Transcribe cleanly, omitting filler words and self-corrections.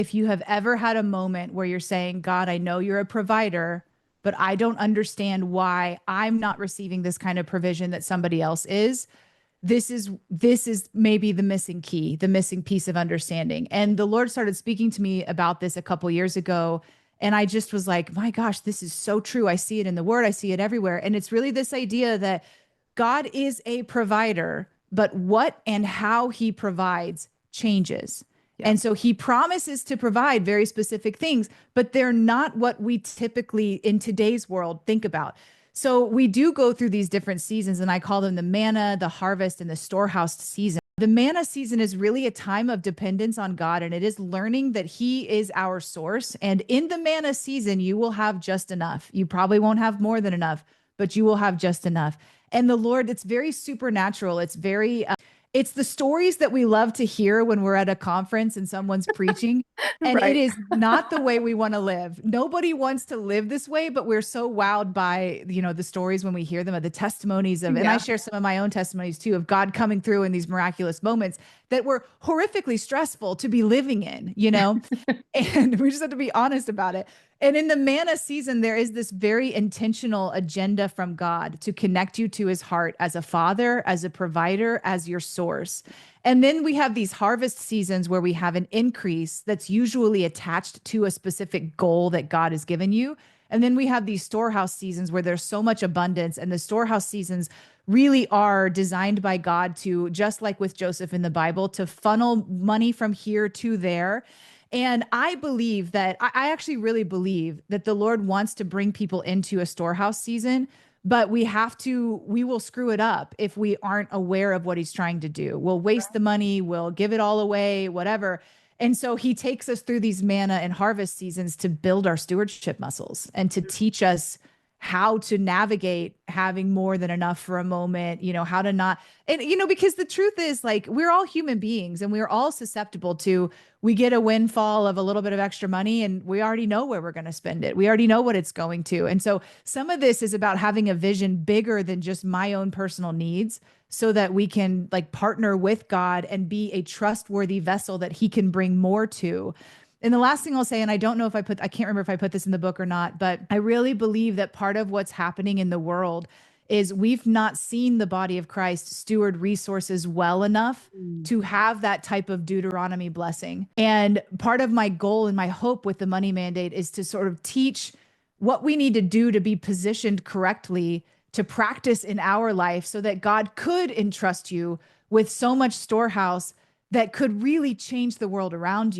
If you have ever had a moment where you're saying, God, I know you're a provider, but I don't understand why I'm not receiving this kind of provision that somebody else is. This is maybe the missing key, the missing piece of understanding. And the Lord started speaking to me about this a couple years ago. And I just was like, my gosh, this is so true. I see it in the word, I see it everywhere. And it's really this idea that God is a provider, but what and how he provides changes. Yeah. And so he promises to provide very specific things, but they're not what we typically in today's world think about. So we do go through these different seasons, and I call them the manna, the harvest, and the storehouse season. The manna season is really a time of dependence on God, and it is learning that he is our source. And in the manna season, you will have just enough. You probably won't have more than enough, but you will have just enough. And the Lord, it's very supernatural. It's very, it's the stories that we love to hear when we're at a conference and someone's preaching. And it Right. is not the way we want to live. Nobody wants to live this way, but we're so wowed by, the stories when we hear them, of the testimonies of, and I Yeah. share some of my own testimonies too, of God coming through in these miraculous moments that were horrifically stressful to be living in. And we just have to be honest about it. And in the manna season, there is this very intentional agenda from God to connect you to his heart as a father, as a provider, as your source. And then we have these harvest seasons where we have an increase that's usually attached to a specific goal that God has given you. And then we have these storehouse seasons where there's so much abundance. And the storehouse seasons really are designed by God to, just like with Joseph in the Bible, to funnel money from here to there. And I believe that I actually really believe that the Lord wants to bring people into a storehouse season, but we will screw it up if we aren't aware of what he's trying to do. We'll waste the money, we'll give it all away, whatever. And so he takes us through these manna and harvest seasons to build our stewardship muscles and to teach us how to navigate having more than enough for a moment, how to not, and, because the truth is, like, we're all human beings and we're all susceptible to, we get a windfall of a little bit of extra money and we already know where we're going to spend it. We already know what it's going to. And so some of this is about having a vision bigger than just my own personal needs so that we can like partner with God and be a trustworthy vessel that he can bring more to. And the last thing I'll say, and I can't remember if I put this in the book or not, but I really believe that part of what's happening in the world is we've not seen the body of Christ steward resources well enough Mm. to have that type of Deuteronomy blessing. And part of my goal and my hope with the money mandate is to sort of teach what we need to do to be positioned correctly to practice in our life so that God could entrust you with so much storehouse that could really change the world around you.